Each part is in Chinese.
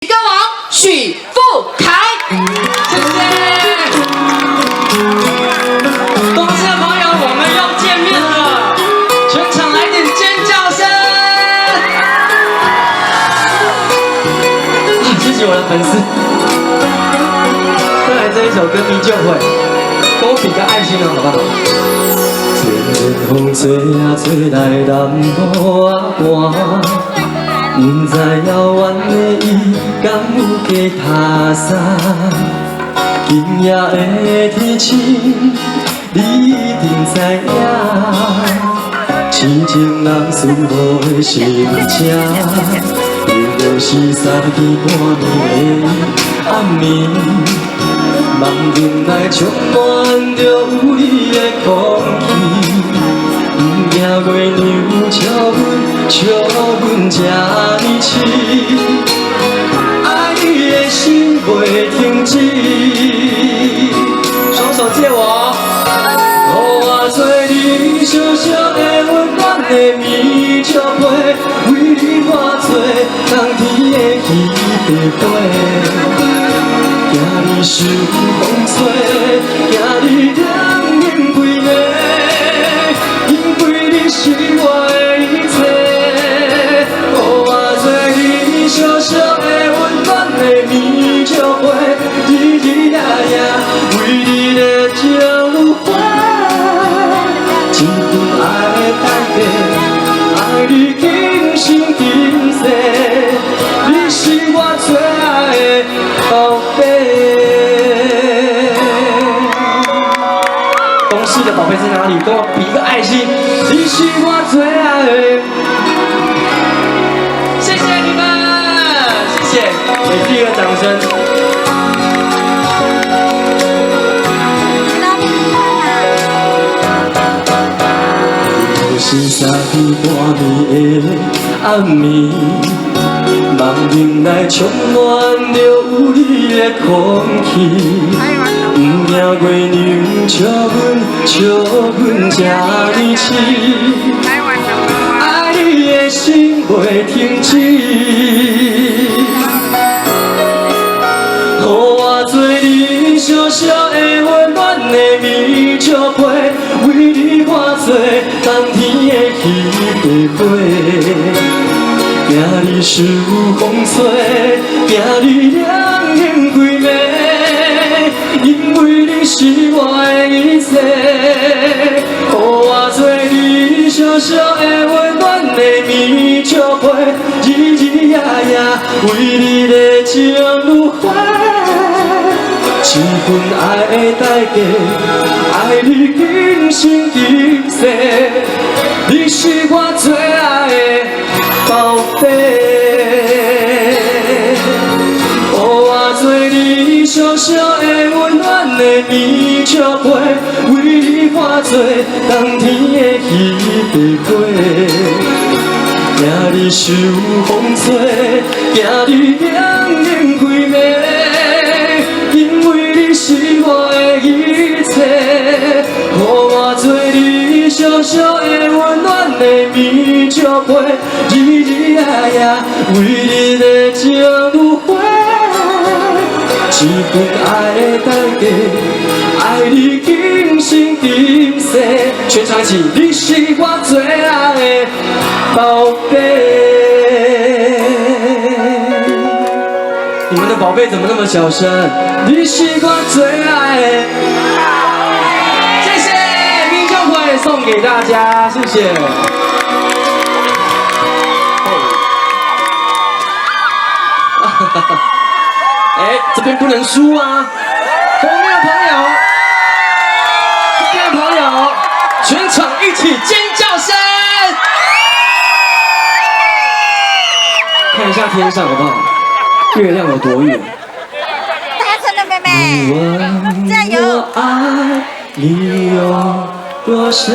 歌王许富凯，谢谢。公司的朋友，我们又见面了，全场来点尖叫声！谢谢我的粉丝。再来这一首歌迷就会，跟我比个爱心了，好不好？春风吹啊吹来南部啊寒。不知遥远的伊敢有加他山？今夜的天星，你一定知影。痴情人思无的心情，因就是三更半暝的暗暝，梦境内充满着有你的空气。不惊月娘笑阮这呢痴，爱你的心袂停止。双手借我，予我做你小小的温暖的棉雀被，为你我做冬天的彼块花。惊你受风吹，惊你冷冷规暝，因为你是我的一切。予我做你小小的温暖的棉雀被，日日夜夜为你的情如花。一份爱的代价，爱你今生今世，你是我最爱的宝贝。公司的宝贝在哪里？跟我比个爱心。你是我最爱的。谢谢你们，谢谢，给自己一个掌声。就是三更半暝的暗暝，梦境内充满着有你的空气。不惊月娘笑阮这呢痴，爱你的心袂停止。予我做你小小的温暖的棉雀被，为你我做冬天的彼块花。惊你受风吹，惊你冷冷规暝，因为你是我的一切。予我做你小小的温暖的棉雀被，日日夜夜为你的情如花。一份爱的代价，爱你今生今世，你是我最爱的宝贝。予我做你小小的温暖的棉雀被，为你我做冬天的彼块花。惊你受风吹，惊你冷冷规暝，因为你是我的一切。予我做你小小的温暖的棉雀被，日日夜夜为你的情如花。一份爱的代价，爱你今生今世。全场一起，你是我最爱的宝贝。你们的宝贝怎么那么小声？你是我最爱的。谢谢，民众会送给大家，谢谢。哎，这边不能输啊！后面的朋友，这边的朋友，全场一起尖叫声！看一下天上好不好？月亮有多远？大声的妹妹，加油！我爱你有多深？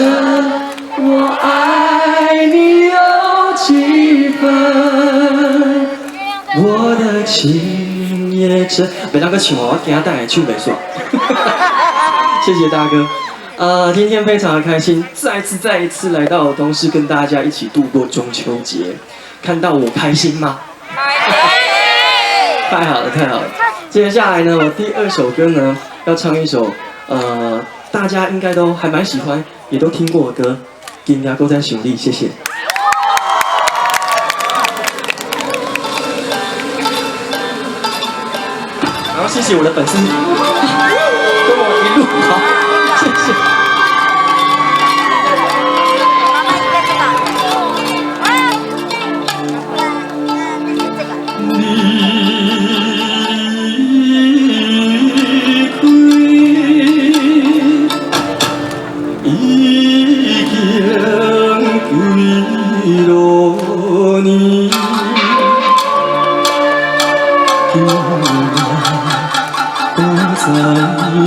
我爱你有几分？我的情也真。每当个唱我给他带来唱袂爽。谢谢大哥。今天非常的开心，再一次来到东市跟大家一起度过中秋节，看到我开心吗？太好了，太好了！接下来呢，我第2首歌呢，要唱一首大家应该都还蛮喜欢，也都听过的歌，《今夜搁在想你》，谢谢。然后谢谢我的粉丝，跟我一路好，谢谢。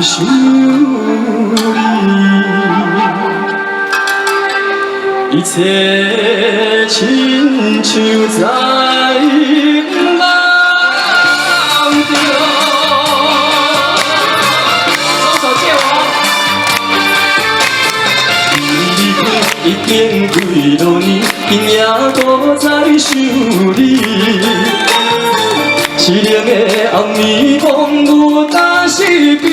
想你，一切亲像在梦中。双手借我。离开已经几多年，今夜搁在想你。凄凉的暗暝，风雨打湿边。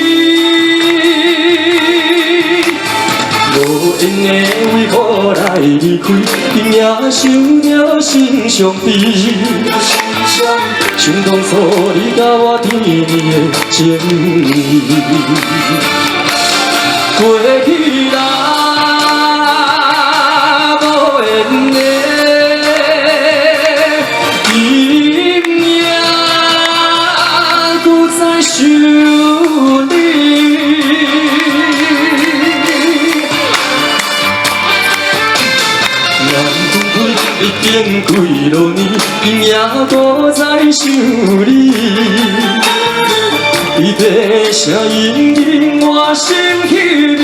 无缘的为何来离开？今夜想着心伤悲。想当初你甲我甜蜜的情意，过去啦无缘的。想你，南风吹已经几多年，今夜搁在想你。你的声音令我心起迷，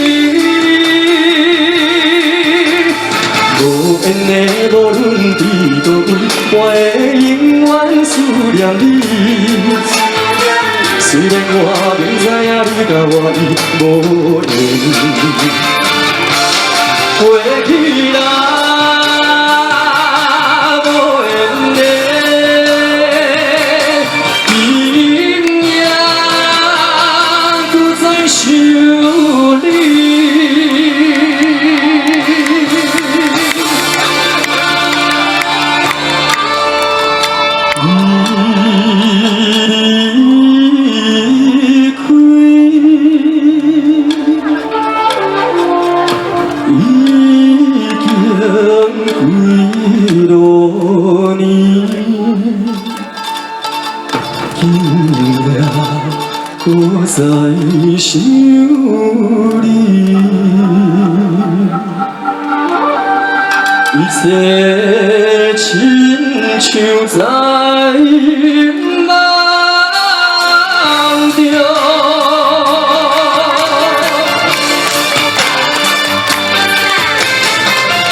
无缘的无论伫倒位，我会永远思念你。虽然我明知影你甲我已无缘，过去啦无缘的，今夜搁在想你。我在想你，一切亲像在梦中。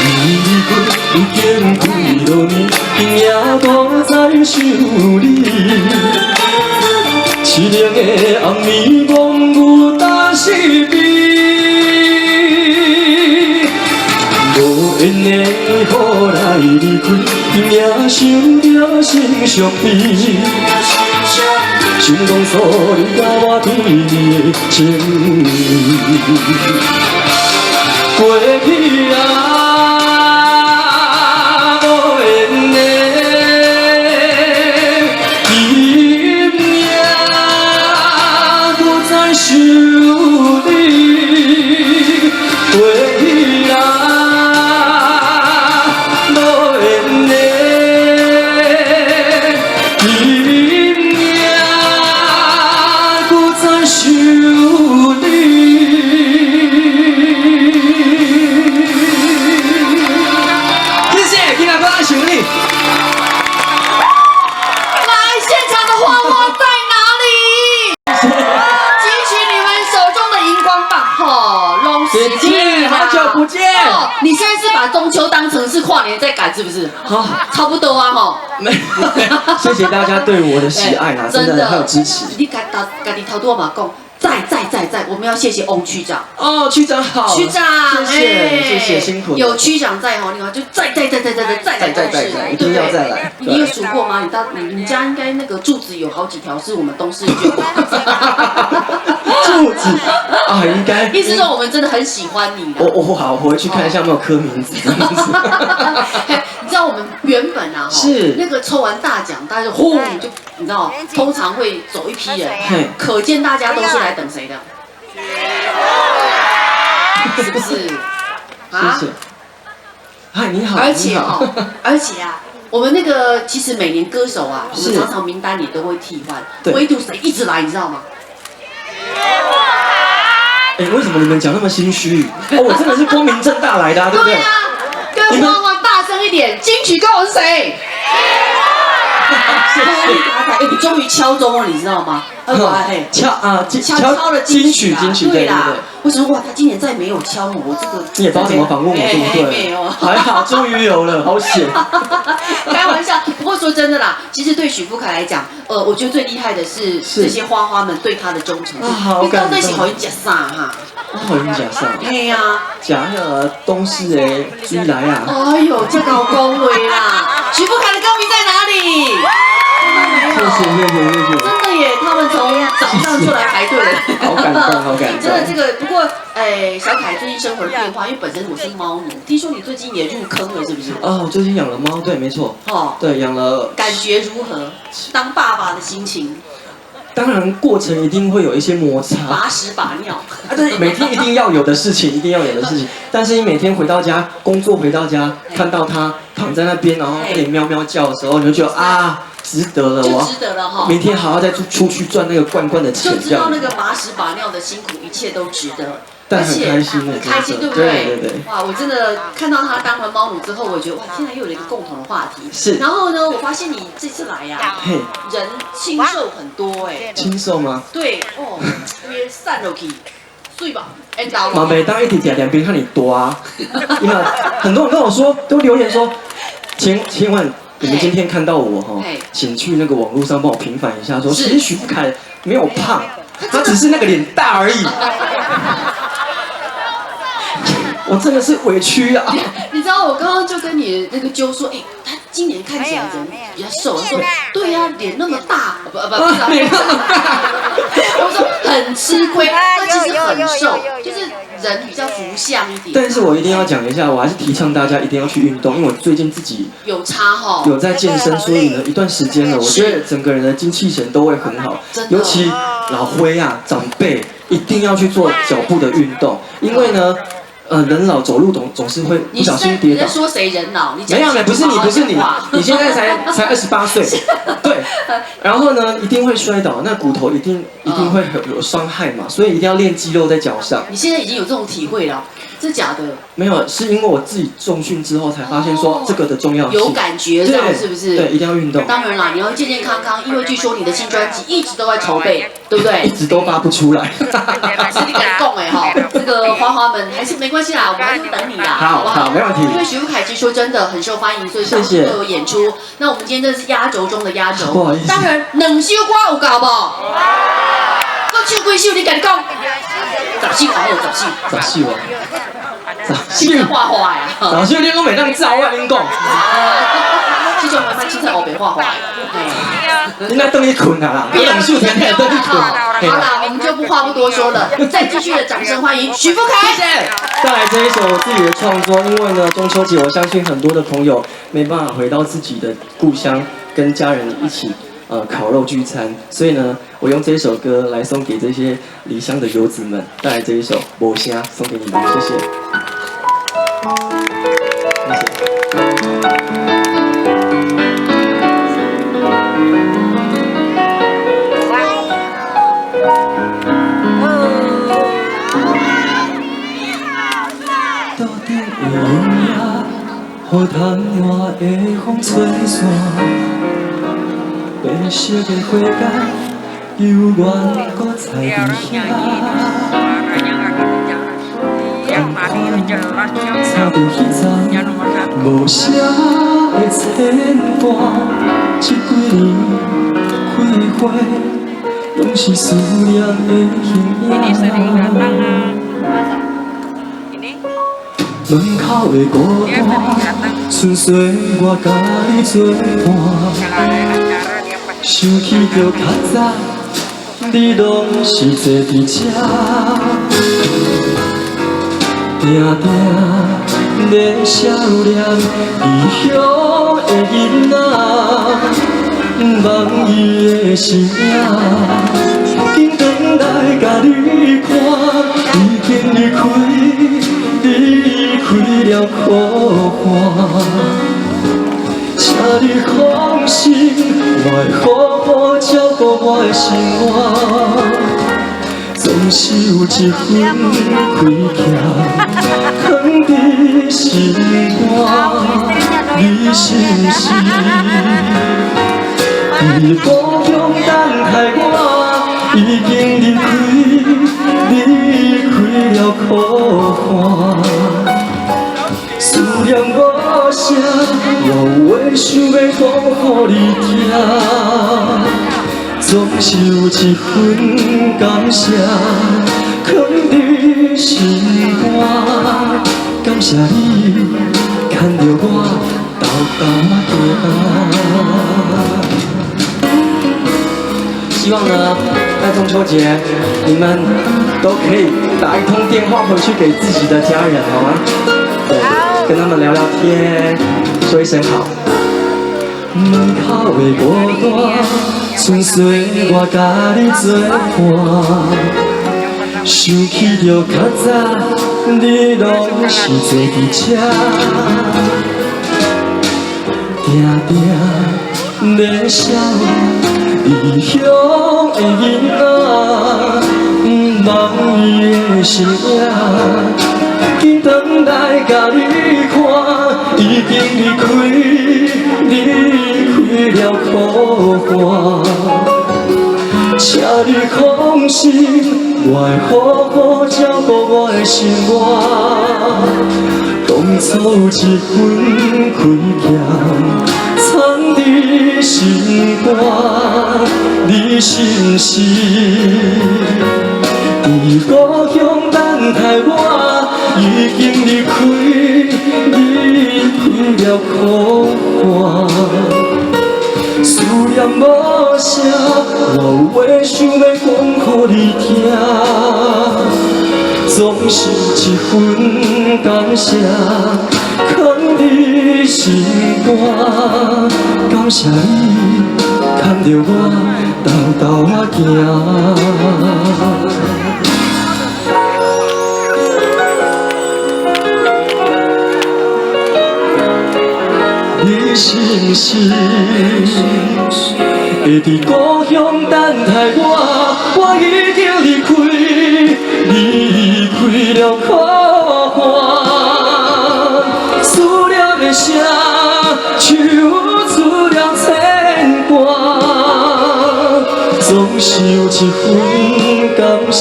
离开已经几多年，今夜搁在想你。凄凉的暗暝，风雨打湿边。无缘的为何来离开？今夜想着心伤悲。想当初你甲我甜蜜的情意，过去啊。想你，过去啦，无缘的，今夜搁在想你。谢谢，今夜搁在想你。来，现场的花花在哪里？姐姐，好久不见！哦，你现在是把中秋当成是跨年在改，是不是？好，差不多啊，吼。没，谢谢大家对我的喜爱啦，真的还有支持。你家己头拄嘛讲，在，我们要谢谢翁区长。哦，区长好，区长，谢谢辛苦了。有区长在哦，你看就再来一定要再来。你有数过吗？你家应该那个柱子有好几条是我们董事就。柱子啊，应该。意思说我们真的很喜欢你。我好，我回去看一下有没有刻名字这样子。你知道我们原本啊，是那个抽完大奖，大家就轰就你知道，通常会走一批人，可见大家都是来等谁的。是不是？啊？谢谢。嗨，你好。而且啊，我们那个其实每年歌手啊，我们常常名单也都会替换，唯独谁一直来，你知道吗？哎，为什么你们讲那么心虚？哦，我真的是光明正大来的，对不对？对啊，跟花花大声一点，金曲歌是谁？谢谢。哎，你终于敲钟了，你知道吗？敲了金曲，对啦。为什么哇？他今年再没有敲我这个，你也不知道怎么访问我，对不对？没有，还好，终于有了，好险。开玩笑，不过说真的啦，其实对许富凯来讲，我觉得最厉害的是这些花花们对他的忠诚。好感动。你到底是好意食啥哈？好意食啥？嘿呀，食那东市的水来啊！哎呦，这高恭维啦！许富凯的歌迷在哪里？谢谢。真的耶，他们从早上就来排队了。好感动。真的这个，不过小凯最近生活的变化，因为本身我是猫奴，听说你最近也入坑了，是不是？哦，我最近养了猫，对，没错。哦，对，养了。感觉如何？当爸爸的心情？当然，过程一定会有一些摩擦，把屎把尿。啊，对，每天一定要有的事情，但是你每天回到家，工作回到家，看到它躺在那边，然后给你喵喵叫的时候，你就觉得啊。值得了，就值得了哈！明天好好再出去赚那个罐的钱，就知道那个把屎把尿的辛苦，一切都值得。但很开心，很开心，对不对？对。哇，我真的看到他当了猫奴之后，我觉得哇，现在又有一个共同的话题。是。然后呢，我发现你这次来呀，人清瘦很多哎。清瘦吗？对哦，约散了去，睡吧。嘛，每当一提起两边看你多啊，因为很多人跟我说，都留言说，请问。你们今天看到我哈，请去那个网络上帮我平反一下，说其实许富凯没有胖，他只是那个脸大而已。我真的是委屈啊！你知道我刚刚就跟你那个揪说，他今年看起来人比较瘦，我说对呀，脸那么大，不是脸那么大，我说很吃亏，他其实很瘦，就是人比较福相一点。但是我一定要讲一下，我还是提倡大家一定要去运动，因为我最近自己有差哈，有在健身，所以呢一段时间了，我觉得整个人的精气神都会很好，尤其老灰啊长辈一定要去做脚步的运动，因为呢。人老走路总是会不小心跌倒。你在说谁人老？没有，不是你，你现在才28岁，对。然后呢，一定会摔倒，那骨头一定会有伤害嘛，所以一定要练肌肉在脚上。你现在已经有这种体会了，这假的？没有，是因为我自己重训之后才发现说这个的重要性。有感觉，这样是不是？对，一定要运动。当然啦，你要健健康康，因为据说你的新专辑一直都在筹备，对不对？一直都发不出来。是你敢讲哎哈，这个花花们还是没关系啦，我们还是等你啦，好不好？没问题。因为许富凯其实说真的很受欢迎，所以到处都有演出。那我们今天真的是压轴中的压轴，不好意思。当然两首歌有搞不？我唱几首你跟你讲，10首还有10首啊。凊彩画画呀！老师，你拢袂当走啊！恁讲，这种慢慢凊彩学白画画。应该等你困啊啦，有两首天天等你困。好啦，我们就不话不多说了，再继续的掌声欢迎许富凯。谢谢。再来这一首我自己的创作，因为呢中秋节，我相信很多的朋友没办法回到自己的故乡，跟家人一起烤肉聚餐，所以呢，我用这一首歌来送给这些离乡的游子们。带来这一首《无声》送给你们，谢谢。雨窗外的风吹散，白色的花甲犹原搁在伫遐。甘款插着彼丛无声的牵挂，这几年开的花拢是思念的形影。门口的孤单，纯粹我甲你作伴。想起着较早，你拢是坐伫这，定定在少年异乡的囡仔，望伊的身影，紧转来甲你看，已经离开。离开了苦寒，请你放心，我会好好照顾我的生活。总是有一份亏欠，藏在心肝，你是不是？你故乡等待我，已经离开了苦寒。思念无声，我有话想要讲予你听，总是有一份感谢，藏在心肝。感谢你牵着我豆行。希望呢，在中秋节你们都可以打一通电话回去给自己的家人，好吗？对，跟他们聊聊天，说一声好。门口的孤单，纯粹我甲你作伴。想起着较早，你拢是坐伫这，定定在笑。异乡的囡仔，望伊的身影，紧转来甲你看，已经离开了苦寒。请你放心，我会好好照顾我的生活。当初有一份亏欠。藏在心肝，你是不是？伫故乡等待我，已经离开了苦寒。思念无声，我有话想要讲予你听，总是一份感谢。藏在心肝，感谢你牵着我豆仔行。你是不是会伫故乡等待我？我已经离开了苦寒。思念的声，唱出了牵挂，总是有一份感谢，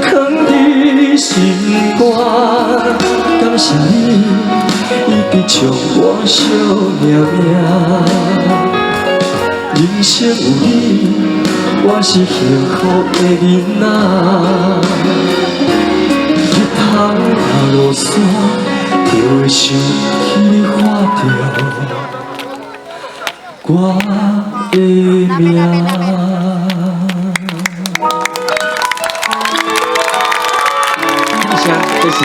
藏在心肝。感谢你，一直将我惜命命。人生有你，我是幸福的囡仔。日头下落山。就会想起你画着我的名。谢谢，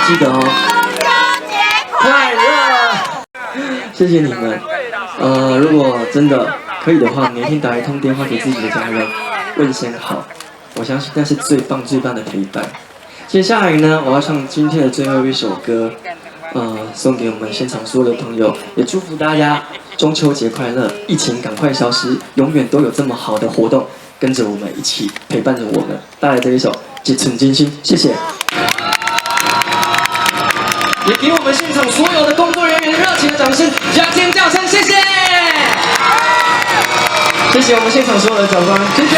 记得哦。快乐！谢谢你们。如果真的可以的话，每天打一通电话给自己的家人，问声好，我相信那是最棒的陪伴。接下来呢，我要唱今天的最后一首歌，送给我们现场所有的朋友，也祝福大家中秋节快乐，疫情赶快消失，永远都有这么好的活动，跟着我们一起陪伴着我们，带来这一首《一寸金星》，谢谢。也给我们现场所有的工作人员热情的掌声，加尖叫声，谢谢！谢谢我们现场所有的长官，谢谢。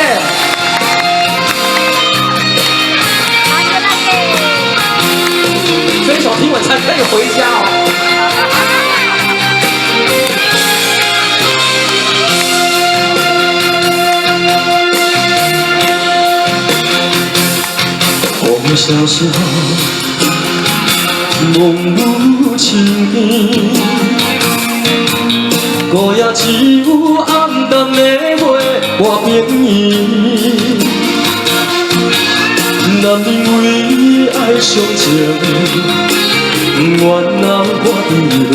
这一首听完才可以回家哦。多少时候梦有情意，孤也只有暗淡的花我朋友。男人为爱伤情，不愿拿我遗落。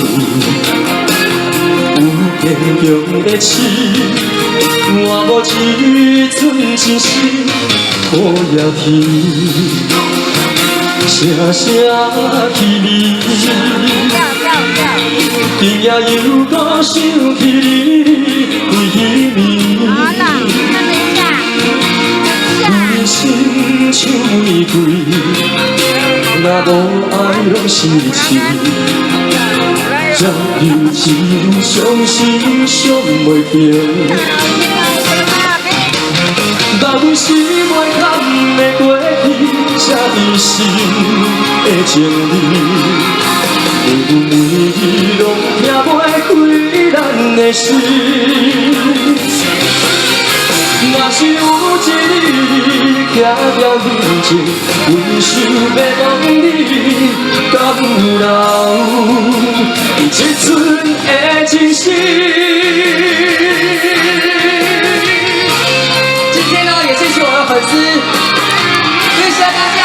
有坚强的刺，我无一寸真心可也去，声声凄迷。今夜又搁想起你，归暝。人生像玫瑰，若无爱拢是痴。若有一路伤心伤袂平，目睭是袂堪的过去，写伫心的情理。每每拢听袂开咱的心，若是有一日徛在面前，阮想要问你，敢有一寸的真心？今天呢，也谢谢我的粉丝，谢谢大家，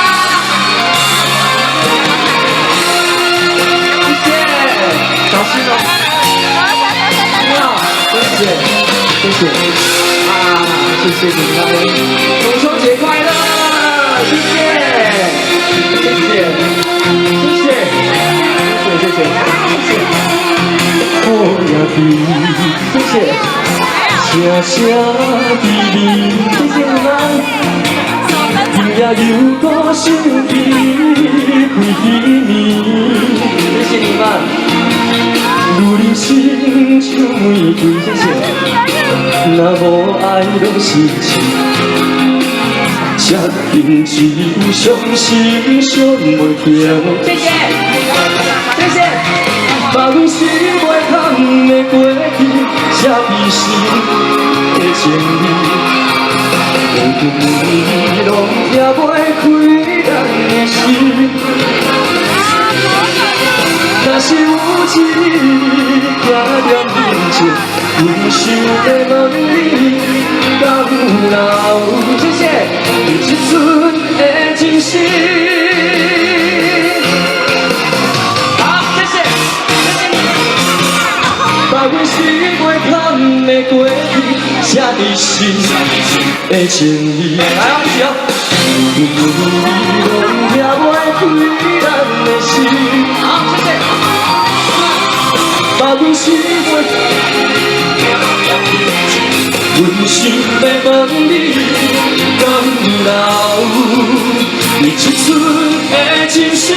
谢谢，小心哦，谢谢，谢谢啊，谢谢你们，中秋节快乐，谢谢，谢谢，谢谢，谢谢，谢谢。我也比，谢谢，声声甜蜜，谢谢你们。今夜又搁想起归暝，谢谢你们，如人生像玫瑰，谢谢。若无爱拢是痴，这定只有伤心伤袂平。谢谢，谢谢。目睭是袂堪的过去，写伫心的情理。每每拢听袂开咱的心，若是有一日徛在面前，阮想要问你，敢有谢谢一寸的真心？目睭是袂堪的过去，写伫心的情理。来哦，一起哦。拢听袂开咱的心。好，谢谢。目睭是袂，阮想要问你，敢有一寸的真心？